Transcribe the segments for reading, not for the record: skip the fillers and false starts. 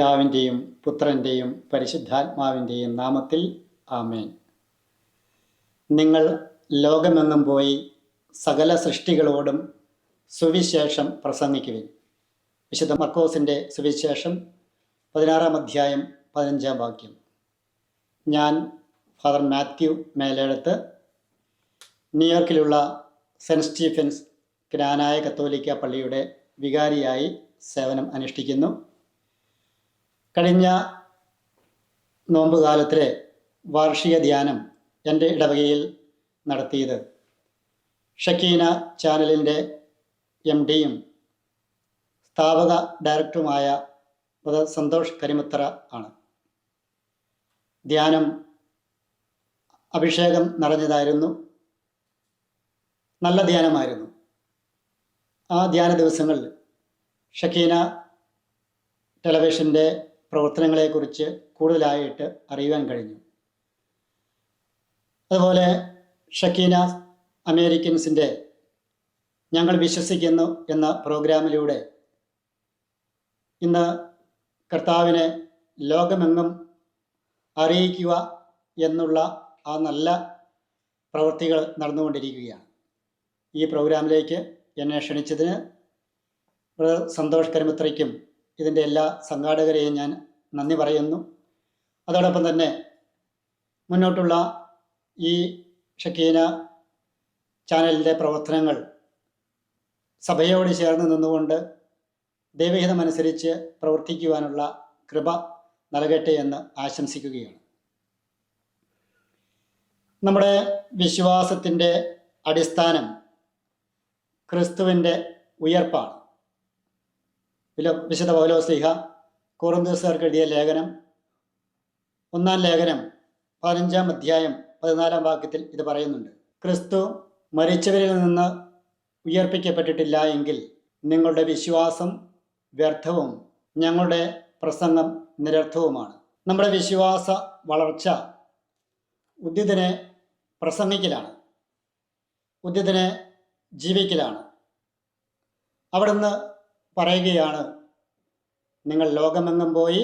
പിതാവിൻ്റെയും പുത്രൻ്റെയും പരിശുദ്ധാത്മാവിൻ്റെയും നാമത്തിൽ ആമേൻ. നിങ്ങൾ ലോകമെങ്ങും പോയി സകല സൃഷ്ടികളോടും സുവിശേഷം പ്രസംഗിക്കുവിൻ. വിശുദ്ധ മർക്കോസിൻ്റെ സുവിശേഷം 16-ാം അധ്യായം 15-ാം വാക്യം. ഞാൻ ഫാദർ മാത്യു മേലേടത്ത്, ന്യൂയോർക്കിലുള്ള സെൻറ്റ് സ്റ്റീഫൻസ് ജ്ഞാനായ കത്തോലിക്ക പള്ളിയുടെ വികാരിയായി സേവനം അനുഷ്ഠിക്കുന്നു. കഴിഞ്ഞ നോമ്പുകാലത്തിലെ വാർഷിക ധ്യാനം എൻ്റെ ഇടവകയിൽ നടത്തിയത് ഷക്കീന ചാനലിൻ്റെ MD-യും സ്ഥാപക ഡയറക്ടറുമായ ബ്രദർ സന്തോഷ് കരിമുത്തറ ആണ്. ധ്യാനം അഭിഷേകം നിറഞ്ഞതായിരുന്നു. നല്ല ധ്യാനമായിരുന്നു. ആ ധ്യാന ദിവസങ്ങളിൽ ഷക്കീന ടെലിവിഷൻ്റെ പ്രവർത്തനങ്ങളെക്കുറിച്ച് കൂടുതലായിട്ട് അറിയുവാൻ കഴിഞ്ഞു. അതുപോലെ ഷക്കീന അമേരിക്കൻസിൻ്റെ ഞങ്ങൾ വിശ്വസിക്കുന്നു എന്ന പ്രോഗ്രാമിലൂടെ ഇന്ന് കർത്താവിനെ ലോകമെങ്ങും അറിയിക്കുക എന്നുള്ള ആ നല്ല പ്രവൃത്തികൾ നടന്നുകൊണ്ടിരിക്കുകയാണ്. ഈ പ്രോഗ്രാമിലേക്ക് എന്നെ ക്ഷണിച്ചതിന് ബ്രദർ സന്തോഷ് കരിമുത്രയ്ക്കും ഇതിൻ്റെ എല്ലാ സംഘാടകരെയും ഞാൻ നന്ദി പറയുന്നു. അതോടൊപ്പം തന്നെ മുന്നോട്ടുള്ള ഈ ഷക്കീന ചാനലിൻ്റെ പ്രവർത്തനങ്ങൾ സഭയോട് ചേർന്ന് നിന്നുകൊണ്ട് ദൈവഹിതമനുസരിച്ച് പ്രവർത്തിക്കുവാനുള്ള കൃപ നൽകട്ടെ എന്ന് ആശംസിക്കുകയാണ്. നമ്മുടെ വിശ്വാസത്തിൻ്റെ അടിസ്ഥാനം ക്രിസ്തുവിൻ്റെ ഉയർപ്പാണ്. വിശുദ്ധ പൗലോസ്ലീഹ കൊറിന്തോസ്യർക്ക് എഴുതിയ ലേഖനം 1-ാം ലേഖനം 15-ാം അധ്യായം 14-ാം വാക്യത്തിൽ ഇത് പറയുന്നുണ്ട്. ക്രിസ്തു മരിച്ചവരിൽ നിന്ന് ഉയർപ്പിക്കപ്പെട്ടിട്ടില്ല എങ്കിൽ നിങ്ങളുടെ വിശ്വാസം വ്യർത്ഥവും ഞങ്ങളുടെ പ്രസംഗം നിരർത്ഥവുമാണ്. നമ്മുടെ വിശ്വാസ വളർച്ച ഉദ്ധിതനെ പ്രസംഗിക്കലാണ്, ഉദ്ധിതനെ ജീവിക്കലാണ്. അവിടുന്ന് പറയുകയാണ്, നിങ്ങൾ ലോകമെങ്ങും പോയി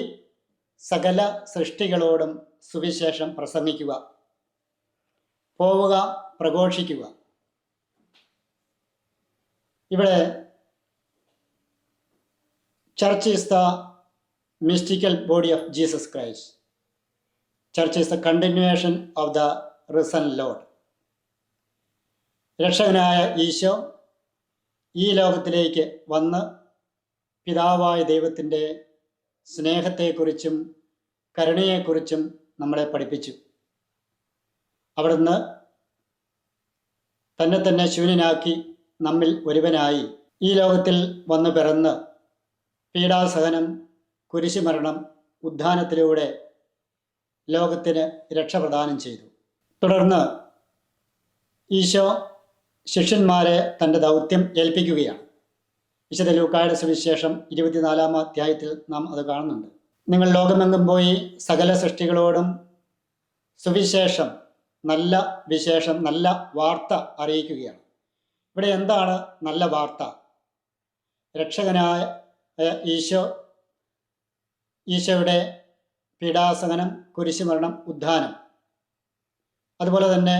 സകല സൃഷ്ടികളോടും സുവിശേഷം പ്രസംഗിക്കുക, പോവുക, പ്രഘോഷിക്കുക. ഇവിടെ church is the mystical body of Jesus Christ. Church is the continuation of the risen Lord. രക്ഷകനായ ഈശോ ഈ ലോകത്തിലേക്ക് വന്ന് പിതാവായ ദൈവത്തിൻ്റെ സ്നേഹത്തെക്കുറിച്ചും കരുണയെക്കുറിച്ചും നമ്മളെ പഠിപ്പിച്ചു. അവിടുന്ന് തന്നെ ശൂന്യനാക്കി നമ്മിൽ ഒരുവനായി ഈ ലോകത്തിൽ വന്നു പിറന്ന് പീഡാസഹനം, കുരിശുമരണം, ഉത്ഥാനത്തിലൂടെ ലോകത്തിന് രക്ഷ പ്രദാനം ചെയ്തു. തുടർന്ന് ഈശോ ശിഷ്യന്മാരെ തൻ്റെ ദൗത്യം ഏൽപ്പിക്കുകയാണ്. വിശുദ്ധ ലൂക്കായുടെ സുവിശേഷം 24-ാം അധ്യായത്തിൽ നാം അത് കാണുന്നുണ്ട്. നിങ്ങൾ ലോകമെങ്ങും പോയി സകല സൃഷ്ടികളോടും സുവിശേഷം, നല്ല വിശേഷം, നല്ല വാർത്ത അറിയിക്കുകയാണ്. ഇവിടെ എന്താണ് നല്ല വാർത്ത? രക്ഷകനായ ഈശോയുടെ പീഡാസഹനം, കുരിശുമരണം, ഉത്ഥാനം, അതുപോലെ തന്നെ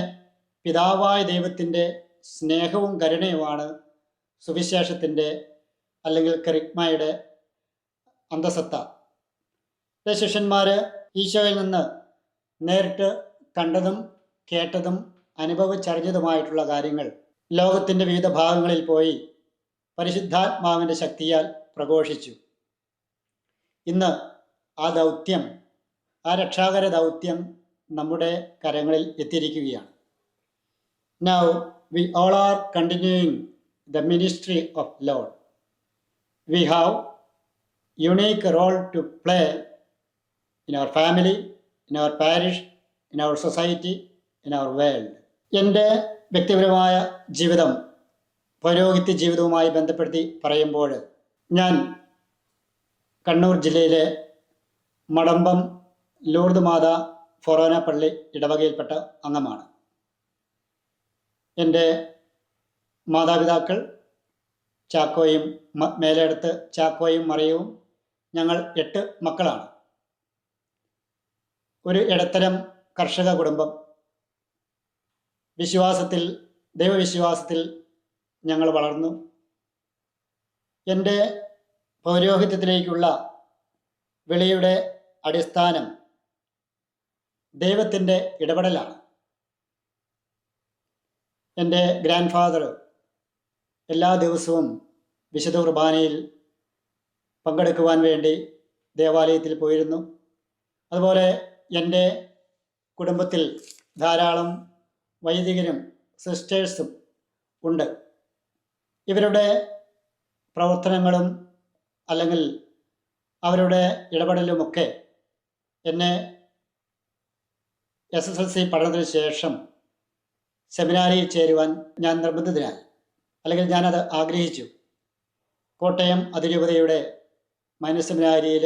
പിതാവായ ദൈവത്തിൻ്റെ സ്നേഹവും കരുണയുമാണ് സുവിശേഷത്തിൻ്റെ അല്ലെങ്കിൽ കെറിഗ്മയുടെ അന്തസത്ത. ശിഷ്യന്മാർ ഈശോയിൽ നിന്ന് നേരിട്ട് കണ്ടതും കേട്ടതും അനുഭവിച്ചറിഞ്ഞതുമായിട്ടുള്ള കാര്യങ്ങൾ ലോകത്തിൻ്റെ വിവിധ ഭാഗങ്ങളിൽ പോയി പരിശുദ്ധാത്മാവിൻ്റെ ശക്തിയാൽ പ്രഘോഷിച്ചു. ഇന്ന് ആ ദൗത്യം, ആ രക്ഷാകര ദൗത്യം നമ്മുടെ കരങ്ങളിൽ എത്തിയിരിക്കുകയാണ്. Now we all are continuing the ministry of Lord. We have unique role to play in our family, in our parish, in our society, in our world. എൻ്റെ വ്യക്തിപരമായ ജീവിതം പൗരോഹിത്യ ജീവിതവുമായി ബന്ധപ്പെടുത്തി പറയുമ്പോൾ ഞാൻ കണ്ണൂർ ജില്ലയിലെ മടമ്പം ലൂർദ് മാതാ ഫൊറോന പള്ളി ഇടവകയിൽപ്പെട്ട അംഗമാണ്. എൻ്റെ മാതാപിതാക്കൾ ചാക്കോയും മേലെടുത്ത് ചാക്കോയും മറിയവും ഞങ്ങൾ 8 മക്കളാണ്. ഒരു ഇടത്തരം കർഷക കുടുംബം. വിശ്വാസത്തിൽ, ദൈവവിശ്വാസത്തിൽ ഞങ്ങൾ വളർന്നു. എൻ്റെ പൗരോഹിത്യത്തിലേക്കുള്ള വിളിയുടെ അടിസ്ഥാനം ദൈവത്തിൻ്റെ ഇടപെടലാണ്. എൻ്റെ ഗ്രാൻഡ് ഫാദർ എല്ലാ ദിവസവും വിശുദ്ധ കുർബാനയിൽ പങ്കെടുക്കുവാൻ വേണ്ടി ദേവാലയത്തിൽ പോയിരുന്നു. അതുപോലെ എൻ്റെ കുടുംബത്തിൽ ധാരാളം വൈദികരും സിസ്റ്റേഴ്സും ഉണ്ട്. ഇവരുടെ പ്രവർത്തനങ്ങളും അല്ലെങ്കിൽ അവരുടെ ഇടപെടലുമൊക്കെ എന്നെ SSLC പഠനത്തിന് ശേഷം സെമിനാരിയിൽ ചേരുവാൻ ഞാൻ നിർബന്ധിതനായി, അല്ലെങ്കിൽ ഞാനത് ആഗ്രഹിച്ചു. കോട്ടയം അതിരൂപതയുടെ മൈനർ സെമിനാരിയിൽ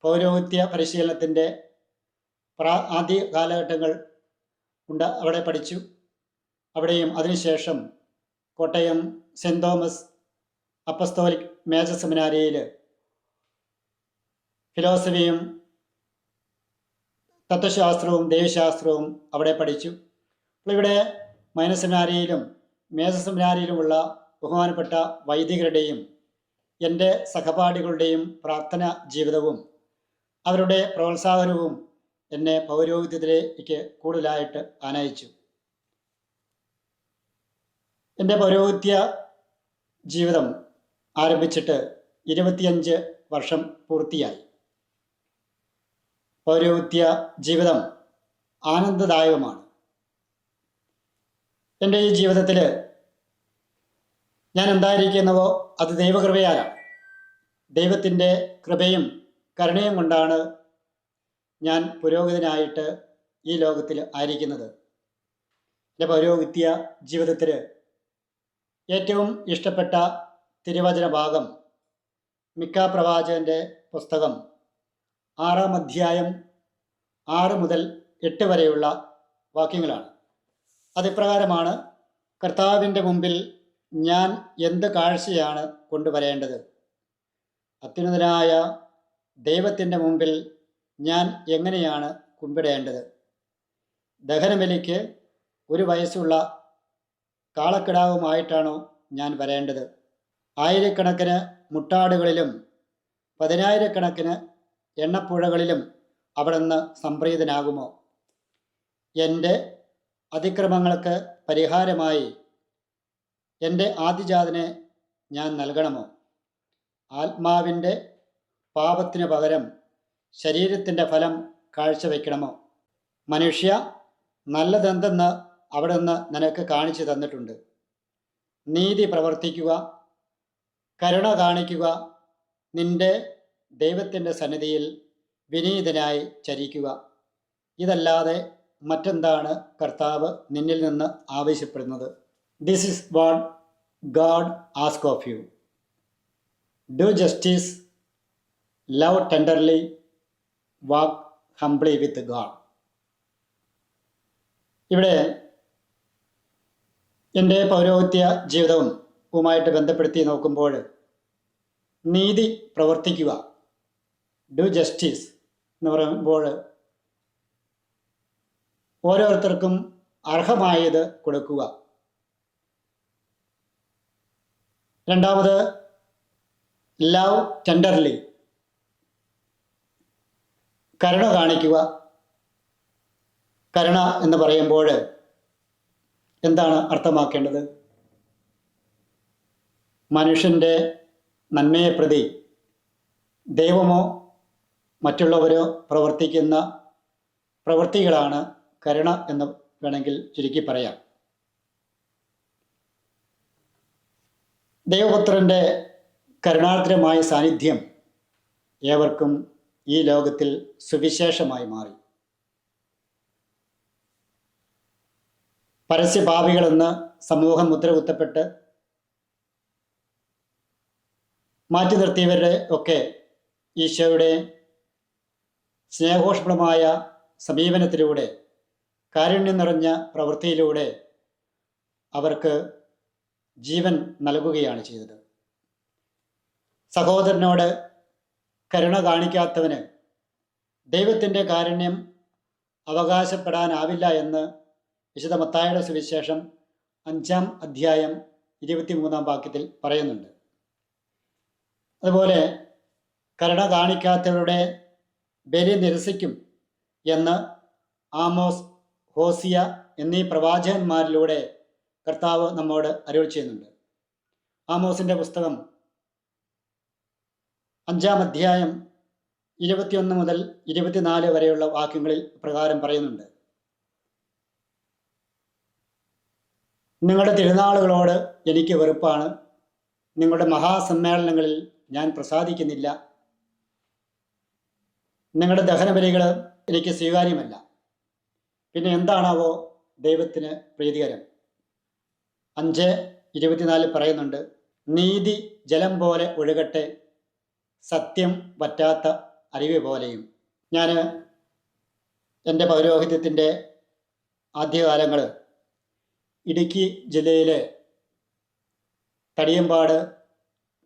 പൗരോഹിത്യ പരിശീലനത്തിൻ്റെ ആദ്യ കാലഘട്ടങ്ങൾ അവിടെ പഠിച്ചു. അവിടെയും അതിനുശേഷം Kottayam saint Thomas apostolic major സെമിനാരിയിൽ ഫിലോസഫിയും തത്വശാസ്ത്രവും ദൈവശാസ്ത്രവും അവിടെ പഠിച്ചു. അപ്പോൾ ഇവിടെ മൈനർ സെമിനാരിയിലും മേജർ സെമിനാരിയിലുമുള്ള ബഹുമാനപ്പെട്ട വൈദികരുടെയും എൻ്റെ സഹപാഠികളുടെയും പ്രാർത്ഥന ജീവിതവും അവരുടെ പ്രോത്സാഹനവും എന്നെ പൗരോഹിത്യത്തിലേക്ക് കൂടുതലായിട്ട് ആനയിച്ചു. എൻ്റെ പൗരോഹിത്യ ജീവിതം ആരംഭിച്ചിട്ട് 25 വർഷം പൂർത്തിയായി. പൗരോഹിത്യ ജീവിതം ആനന്ദദായകമാണ്. എൻ്റെ ഈ ജീവിതത്തിൽ ഞാൻ എന്തായിരിക്കുന്നവോ അത് ദൈവകൃപയാലാണ്. ദൈവത്തിൻ്റെ കൃപയും കരുണയും കൊണ്ടാണ് ഞാൻ പുരോഹിതനായിട്ട് ഈ ലോകത്തിൽ ആയിരിക്കുന്നത്. എൻ്റെ പൗരോഹിത്യ ജീവിതത്തിൽ ഏറ്റവും ഇഷ്ടപ്പെട്ട തിരുവചന ഭാഗം മിക്ക പ്രവാചകൻ്റെ പുസ്തകം 6-ാം അധ്യായം 6 മുതൽ 8 വരെയുള്ള വാക്യങ്ങളാണ്. അതിപ്രകാരമാണ്: കർത്താവിൻ്റെ മുമ്പിൽ ഞാൻ എന്ത് കാഴ്ചയാണ് കൊണ്ടുവരേണ്ടത്? അത്യുന്നതനായ ദൈവത്തിൻ്റെ മുമ്പിൽ ഞാൻ എങ്ങനെയാണ് കുമ്പിടേണ്ടത്? ദഹനബലിക്ക് 1 വയസ്സുള്ള കാളക്കിടാവുമായിട്ടാണോ ഞാൻ വരേണ്ടത്? ആയിരക്കണക്കിന് മുട്ടാടുകളിലും 10,000-കണക്കിന് എണ്ണപ്പുഴകളിലും അവിടുന്ന് സംപ്രീതനാകുമോ? എൻ്റെ അതിക്രമങ്ങൾക്ക് പരിഹാരമായി എൻ്റെ ആദ്യജാതനെ ഞാൻ നൽകണമോ? ആത്മാവിൻ്റെ പാപത്തിന് പകരം ശരീരത്തിൻ്റെ ഫലം കാഴ്ചവെക്കണമോ? മനുഷ്യ, നല്ലതെന്തെന്ന് അവിടുന്ന് നിനക്ക് കാണിച്ചു തന്നിട്ടുണ്ട്. നീതി പ്രവർത്തിക്കുക, കരുണ കാണിക്കുക, നിന്റെ ദൈവത്തിൻ്റെ സന്നിധിയിൽ വിനീതനായി ചരിക്കുക. ഇതല്ലാതെ മറ്റെന്താണ് കർത്താവ് നിന്നിൽ നിന്ന് ആവശ്യപ്പെടുന്നത്? This is what God ask of you. Do justice, love tenderly, walk humbly with God. ഇവിടെ എൻ്റെ പൗരോഹിത്യ ജീവിതവുമായിട്ട് ബന്ധപ്പെടുത്തി നോക്കുമ്പോൾ നീതി പ്രവർത്തിക്കുക, ഡു ജസ്റ്റിസ് എന്ന് പറയുമ്പോൾ ഓരോരുത്തർക്കും അർഹമായത് കൊടുക്കുക. രണ്ടാമത് ലവ് ടെൻഡർലി, കരുണ കാണിക്കുക. കരുണ എന്ന് പറയുമ്പോൾ എന്താണ് അർത്ഥമാക്കേണ്ടത്? മനുഷ്യൻ്റെ നന്മയെ പ്രതി ദൈവമോ മറ്റുള്ളവരോ പ്രവർത്തിക്കുന്ന പ്രവൃത്തികളാണ് കരുണ എന്ന് വേണമെങ്കിൽ ചുരുക്കി പറയാം. ദൈവപുത്രൻ്റെ കരുണാർദ്രമായ സാന്നിധ്യം ഏവർക്കും ഈ ലോകത്തിൽ സുവിശേഷമായി മാറി. പരസ്യപാപികളെന്ന് സമൂഹം മുദ്രകുത്തപ്പെട്ട് മാറ്റി നിർത്തിയവരുടെ ഒക്കെ ഈശോയുടെ സ്നേഹോഷ്മളമായ സമീപനത്തിലൂടെ, കാരുണ്യം നിറഞ്ഞ പ്രവൃത്തിയിലൂടെ അവർക്ക് ജീവൻ നൽകുകയാണ് ചെയ്തത്. സഹോദരനോട് കരുണ കാണിക്കാത്തവന് ദൈവത്തിൻ്റെ കാരുണ്യം അവകാശപ്പെടാനാവില്ല എന്ന് വിശുദ്ധ മത്തായിയുടെ സുവിശേഷം 5-ാം അധ്യായം 23-ാം വാക്യത്തിൽ പറയുന്നുണ്ട്. അതുപോലെ കരുണ കാണിക്കാത്തവരുടെ ബലി നിരസിക്കും എന്ന് ആമോസ്, ഹോസിയ എന്നീ പ്രവാചകന്മാരിലൂടെ കർത്താവ് നമ്മോട് അരുളി ചെയ്യുന്നുണ്ട്. ആമോസിൻ്റെ പുസ്തകം 5-ാം അധ്യായം 21 മുതൽ 24 വരെയുള്ള വാക്യങ്ങളിൽ പ്രകാരം പറയുന്നുണ്ട്: നിങ്ങളുടെ തിരുനാളുകളോട് എനിക്ക് വെറുപ്പാണ്, നിങ്ങളുടെ മഹാസമ്മേളനങ്ങളിൽ ഞാൻ പ്രസാദിക്കുന്നില്ല, നിങ്ങളുടെ ദഹനബലികൾ എനിക്ക് സ്വീകാര്യമല്ല. പിന്നെ എന്താണാവോ ദൈവത്തിന് പ്രീതികരം? 5:24 പറയുന്നുണ്ട്: നീതി ജലം പോലെ ഒഴുകട്ടെ, സത്യം വറ്റാത്ത അരുവി പോലെയും. ഞാൻ എൻ്റെ പൗരോഹിത്യത്തിൻ്റെ ആദ്യകാലങ്ങൾ ഇടുക്കി ജില്ലയിലെ തടിയമ്പാട്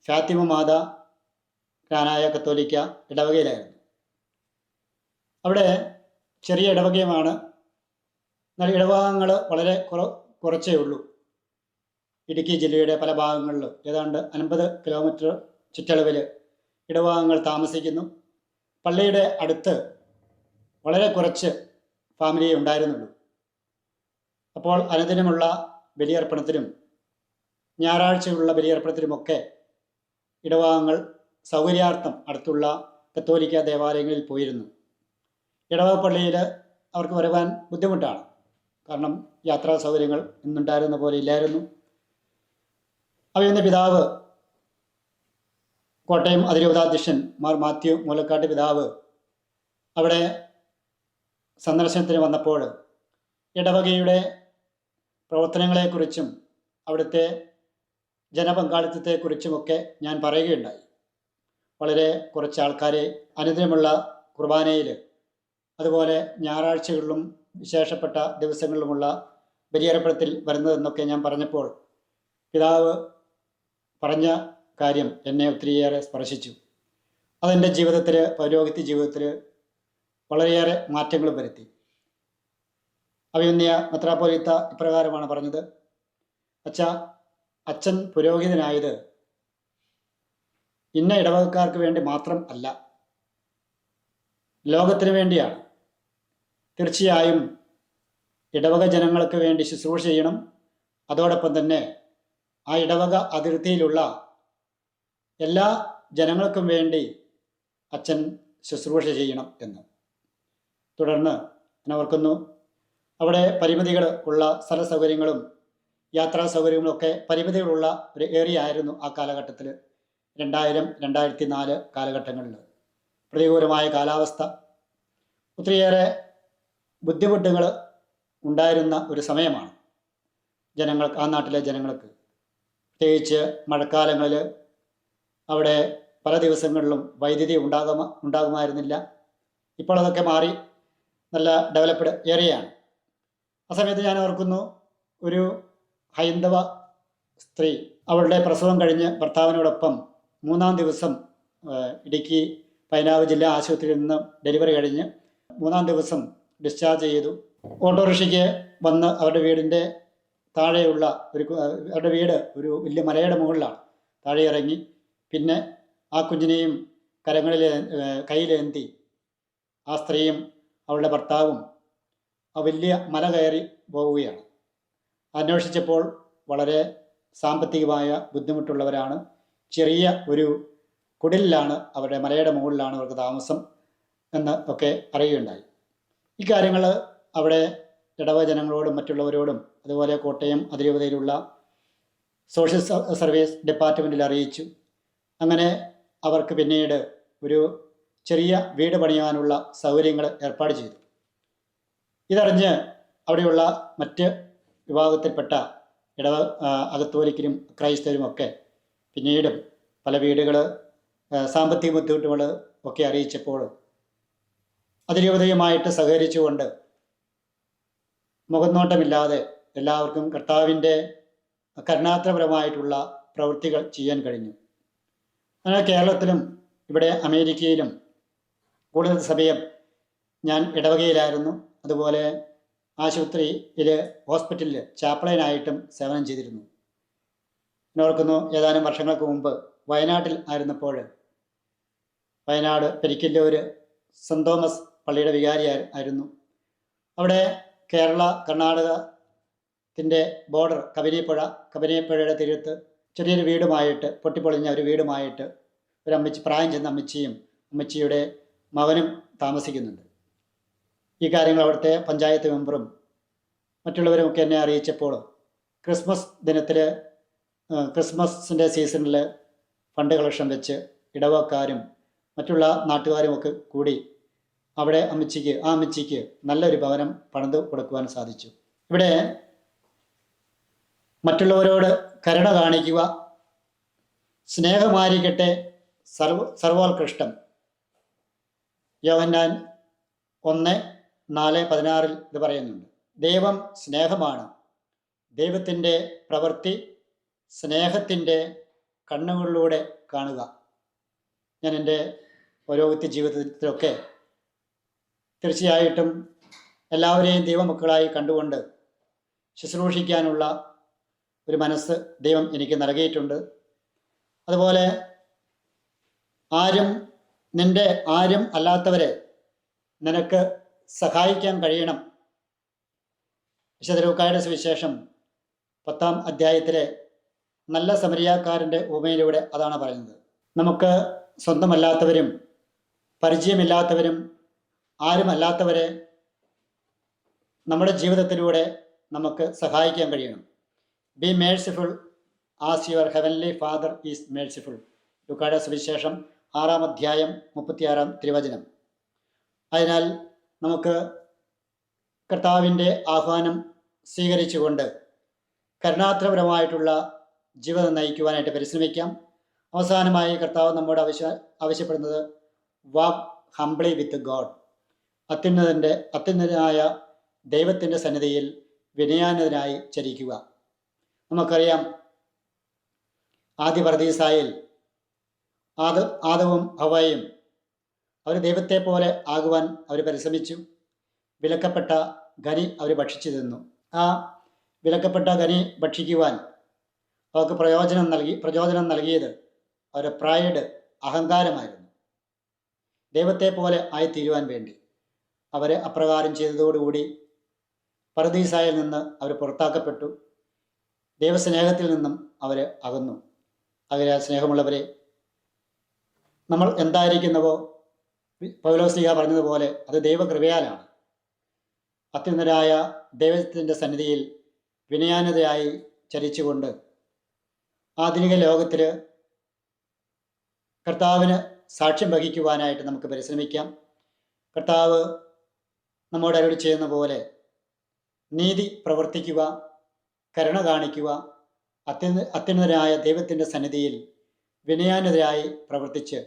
ഫാത്തിമ മാതാ കാനായ കത്തോലിക്ക ഇടവകയിലായിരുന്നു. അവിടെ ചെറിയ ഇടവകയുമാണ്. എന്നാൽ ഇടവകങ്ങൾ വളരെ കുറച്ചേ ഉള്ളൂ. ഇടുക്കി ജില്ലയുടെ പല ഭാഗങ്ങളിലും ഏതാണ്ട് 50 കിലോമീറ്റർ ചുറ്റളവിൽ ഇടവകങ്ങൾ താമസിക്കുന്നു. പള്ളിയുടെ അടുത്ത് വളരെ കുറച്ച് ഫാമിലിയെ ഉണ്ടായിരുന്നുള്ളൂ. അപ്പോൾ അനുദിനമുള്ള ബലിയർപ്പണത്തിനും ഞായറാഴ്ചയുള്ള ബലിയർപ്പണത്തിനുമൊക്കെ ഇടവകങ്ങൾ സൗകര്യാർത്ഥം അടുത്തുള്ള കത്തോലിക്ക ദേവാലയങ്ങളിൽ പോയിരുന്നു. ഇടവക പള്ളിയിൽ അവർക്ക് വരുവാൻ ബുദ്ധിമുട്ടാണ്. കാരണം യാത്രാ സൗകര്യങ്ങൾ ഇന്നുണ്ടായിരുന്ന പോലെ ഇല്ലായിരുന്നു. അവയൊന്ന് പിതാവ്, കോട്ടയം അതിരൂപതാധ്യക്ഷൻ മാർ മാത്യു മൂലക്കാട്ട് പിതാവ് അവിടെ സന്ദർശനത്തിന് വന്നപ്പോൾ ഇടവകയുടെ പ്രവർത്തനങ്ങളെക്കുറിച്ചും അവിടുത്തെ ജനപങ്കാളിത്തത്തെക്കുറിച്ചുമൊക്കെ ഞാൻ പറയുകയുണ്ടായി. വളരെ കുറച്ച് ആൾക്കാരെ അനുദിനമുള്ള കുർബാനയിൽ, അതുപോലെ ഞായറാഴ്ചകളിലും വിശേഷപ്പെട്ട ദിവസങ്ങളിലുമുള്ള ബലിയർപ്പണത്തിൽ വരുന്നതെന്നൊക്കെ ഞാൻ പറഞ്ഞപ്പോൾ പിതാവ് പറഞ്ഞ കാര്യം എന്നെ ഒത്തിരിയേറെ സ്പർശിച്ചു. അതെൻ്റെ ജീവിതത്തിൽ, പൗരോഹിത്യ ജീവിതത്തിൽ വളരെയേറെ മാറ്റങ്ങളും വരുത്തി. അഭിമന്യ മെത്രാപ്പോലീത്ത ഇപ്രകാരമാണ് പറഞ്ഞത്: അച്ഛൻ പുരോഹിതനായത് ഇന്ന ഇടവകക്കാർക്ക് വേണ്ടി മാത്രം അല്ല, ലോകത്തിന് വേണ്ടിയാണ്. തീർച്ചയായും ഇടവക ജനങ്ങൾക്ക് വേണ്ടി ശുശ്രൂഷ ചെയ്യണം. അതോടൊപ്പം തന്നെ ആ ഇടവക അതിർത്തിയിലുള്ള എല്ലാ ജനങ്ങൾക്കും വേണ്ടി അച്ഛൻ ശുശ്രൂഷ ചെയ്യണം എന്ന്. തുടർന്ന് ഞാൻ ഓർക്കുന്നു, അവിടെ പരിമിതികൾ ഉള്ള സ്ഥല സൗകര്യങ്ങളും യാത്രാ സൗകര്യങ്ങളും ഒക്കെ പരിമിതികളുള്ള ഒരു ഏരിയ ആയിരുന്നു ആ കാലഘട്ടത്തിൽ. 2000-2004 കാലഘട്ടങ്ങളിൽ പ്രതികൂലമായ കാലാവസ്ഥ, ഒത്തിരിയേറെ ബുദ്ധിമുട്ടുകൾ ഉണ്ടായിരുന്ന ഒരു സമയമാണ് ജനങ്ങൾക്ക്, ആ നാട്ടിലെ ജനങ്ങൾക്ക്. പ്രത്യേകിച്ച് മഴക്കാലങ്ങളിൽ അവിടെ പല ദിവസങ്ങളിലും വൈദ്യുതി ഉണ്ടാകുമായിരുന്നില്ല. ഇപ്പോൾ അതൊക്കെ മാറി നല്ല ഡെവലപ്ഡ് ഏരിയയാണ്. ആ സമയത്ത് ഞാൻ ഓർക്കുന്നു, ഒരു ഹൈന്ദവ സ്ത്രീ അവളുടെ പ്രസവം കഴിഞ്ഞ് ഭർത്താവിനോടൊപ്പം 3-ാം ദിവസം ഇടുക്കി പൈനാവ് ജില്ലാ ആശുപത്രിയിൽ നിന്ന് ഡെലിവറി കഴിഞ്ഞ് 3-ാം ദിവസം ഡിസ്ചാർജ് ചെയ്തു. ഓട്ടോറിക്ഷയ്ക്ക് വന്ന് അവരുടെ വീടിൻ്റെ താഴെയുള്ള അവരുടെ വീട് ഒരു വലിയ മലയുടെ മുകളിലാണ്. താഴെ ഇറങ്ങി പിന്നെ ആ കുഞ്ഞിനെയും കയ്യിലേന്തി ആ സ്ത്രീയും അവളുടെ ഭർത്താവും ആ വലിയ മല കയറി പോവുകയാണ്. അന്വേഷിച്ചപ്പോൾ വളരെ സാമ്പത്തികമായ ബുദ്ധിമുട്ടുള്ളവരാണ്. ചെറിയ ഒരു കുടിലാണ്, അവരുടെ മലയുടെ മുകളിലാണ് അവർക്ക് താമസം എന്ന് ഒക്കെ അറിയുകയുണ്ടായി. ഈ കാര്യങ്ങൾ അവിടെ ഇടവക ജനങ്ങളോടും മറ്റുള്ളവരോടും, അതുപോലെ കോട്ടയം അതിരൂപതയിലുള്ള സോഷ്യൽ സർവീസ് ഡിപ്പാർട്ട്മെൻറ്റിൽ അറിയിച്ചു. അങ്ങനെ അവർക്ക് പിന്നീട് ഒരു ചെറിയ വീട് പണിയാനുള്ള സൗകര്യങ്ങൾ ഏർപ്പാട് ചെയ്തു. ഇതറിഞ്ഞ് അവിടെയുള്ള മറ്റ് വിഭാഗത്തിൽപ്പെട്ട അകത്തോലിക്കരും ക്രൈസ്തവരുമൊക്കെ പിന്നീടും പല വീടുകൾ, സാമ്പത്തിക ബുദ്ധിമുട്ടുകൾ ഒക്കെ അറിയിച്ചപ്പോൾ അതിരൂപതയുമായിട്ട് സഹകരിച്ചുകൊണ്ട് മുഖനോട്ടമില്ലാതെ എല്ലാവർക്കും കർത്താവിൻ്റെ കരുണാത്രപരമായിട്ടുള്ള പ്രവൃത്തികൾ ചെയ്യാൻ കഴിഞ്ഞു. അങ്ങനെ കേരളത്തിലും ഇവിടെ അമേരിക്കയിലും കൂടുതൽ സമയം ഞാൻ ഇടവകയിലായിരുന്നു. അതുപോലെ ആശുപത്രിയിൽ, ഹോസ്പിറ്റലിൽ ചാപ്ലൈനായിട്ടും സേവനം ചെയ്തിരുന്നു. ഞാൻ ഓർക്കുന്നു, ഏതാനും വർഷങ്ങൾക്ക് മുമ്പ് വയനാട്ടിൽ ആയിരുന്നപ്പോൾ, വയനാട് പെരിക്കല്ലൂർ സെൻറ് തോമസ് പള്ളിയുടെ വികാരി ആയിരുന്നു. അവിടെ കേരള കർണാടകത്തിൻ്റെ ബോർഡർ കബനിപ്പുഴയുടെ തീരത്ത് ചെറിയൊരു വീടുമായിട്ട്, പൊട്ടിപ്പൊളിഞ്ഞ ഒരു വീടുമായിട്ട് ഒരു പ്രായം ചെന്ന അമ്മച്ചിയും അമ്മച്ചിയുടെ മകനും താമസിക്കുന്നുണ്ട്. ഈ കാര്യങ്ങൾ അവിടുത്തെ പഞ്ചായത്ത് മെമ്പറും മറ്റുള്ളവരുമൊക്കെ എന്നെ അറിയിച്ചപ്പോൾ ക്രിസ്മസ് ദിനത്തിൽ, ക്രിസ്മസിൻ്റെ സീസണിൽ ഫണ്ട് കളക്ഷൻ വെച്ച് ഇടവക്കാരും മറ്റുള്ള നാട്ടുകാരും ഒക്കെ കൂടി അവിടെ ആ അമ്മച്ചിക്ക് നല്ലൊരു ഭവനം പണിത് കൊടുക്കുവാൻ സാധിച്ചു. ഇവിടെ മറ്റുള്ളവരോട് കരുണ കാണിക്കുക, സ്നേഹമായിരിക്കട്ടെ സർവോത്കൃഷ്ടം. യോഹന്നാൻ 1:4-16 ഇത് പറയുന്നുണ്ട്. ദൈവം സ്നേഹമാണ്. ദൈവത്തിൻ്റെ പ്രവൃത്തി സ്നേഹത്തിൻ്റെ കണ്ണുകളിലൂടെ കാണുക. ഞാൻ എൻ്റെ ഓരോ ജീവിതത്തിലൊക്കെ തീർച്ചയായിട്ടും എല്ലാവരെയും ദൈവമക്കളായി കണ്ടുകൊണ്ട് ശുശ്രൂഷിക്കാനുള്ള ഒരു മനസ്സ് ദൈവം എനിക്ക് നൽകിയിട്ടുണ്ട്. അതുപോലെ ആരും അല്ലാത്തവരെ നിനക്ക് സഹായിക്കാൻ കഴിയണം. വിശുദ്ധ ലൂക്കായുടെ സുവിശേഷം 10-ാം അധ്യായത്തിലെ നല്ല സമരിയാക്കാരൻ്റെ ഉപമയിലൂടെ അതാണ് പറയുന്നത്. നമുക്ക് സ്വന്തമല്ലാത്തവരും പരിചയമില്ലാത്തവരും ആരുമല്ലാത്തവരെ നമ്മുടെ ജീവിതത്തിലൂടെ നമുക്ക് സഹായിക്കാൻ കഴിയണം. B merciful as your heavenly father is merciful. ലൂക്കായുടെ സുവിശേഷം 6-ാം അധ്യായം 36-ാം തിരുവചനം. അതിനാൽ നമുക്ക് കർത്താവിൻ്റെ ആഹ്വാനം സ്വീകരിച്ചുകൊണ്ട് കരുണാത്രപരമായിട്ടുള്ള ജീവിതം നയിക്കുവാനായിട്ട് പരിശ്രമിക്കാം. അവസാനമായി കർത്താവ് നമ്മോട് ആവശ്യപ്പെടുന്നത് വാക്ക് ഹംബ്ലി വിത്ത് ഗോഡ്. അത്യുന്നതനായ ദൈവത്തിൻ്റെ സന്നിധിയിൽ വിനയാനതനായി ചരിക്കുക. നമുക്കറിയാം, ആദ്യ പർദീസായിൽ ആദവും ഹവ്വയും അവർ ദൈവത്തെ പോലെ ആകുവാൻ അവർ പരിശ്രമിച്ചു. വിലക്കപ്പെട്ട ഖനി അവർ ഭക്ഷിച്ചു തിന്നു. ആ വിലക്കപ്പെട്ട ഖനി ഭക്ഷിക്കുവാൻ അവർക്ക് പ്രചോദനം നൽകിയത് അവരുടെ പ്രൈഡ്, അഹങ്കാരമായിരുന്നു. ദൈവത്തെ പോലെ ആയിത്തീരുവാൻ വേണ്ടി അവർ അപ്രകാരം ചെയ്തതോടുകൂടി പർദീസായിൽ നിന്ന് അവർ പുറത്താക്കപ്പെട്ടു. ദൈവസ്നേഹത്തിൽ നിന്നും അവർ അകന്നു. അങ്ങനെ സ്നേഹമുള്ളവരെ, നമ്മൾ എന്തായിരിക്കുന്നവോ പൗലോസ്ലീഹ പറഞ്ഞതുപോലെ അത് ദൈവകൃപയാലാണ്. അത്യുന്നതനായ ദൈവത്തിൻ്റെ സന്നിധിയിൽ വിനയാനതയായി ചരിച്ചുകൊണ്ട് ആധുനിക ലോകത്തിൽ കർത്താവിന് സാക്ഷ്യം വഹിക്കുവാനായിട്ട് നമുക്ക് പരിശ്രമിക്കാം. കർത്താവ് നമ്മോട് അരുളി ചെയ്യുന്ന പോലെ നീതി പ്രവർത്തിക്കുക, കരുണ കാണിക്കുക, അത്യുന്നതനായ ദൈവത്തിൻ്റെ സന്നിധിയിൽ വിനയാനതയായി പ്രവർത്തിച്ച്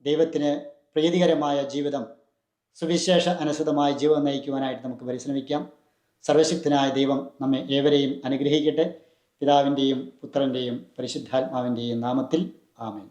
ദൈവത്തിന് പ്രീതികരമായ ജീവിതം, സുവിശേഷ അനുസൃതമായ ജീവിതം നയിക്കുവാനായിട്ട് നമുക്ക് പരിശ്രമിക്കാം. സർവശക്തനായ ദൈവം നമ്മെ ഏവരെയും അനുഗ്രഹിക്കട്ടെ. പിതാവിൻ്റെയും പുത്രൻ്റെയും പരിശുദ്ധാത്മാവിൻ്റെയും നാമത്തിൽ ആമേൻ.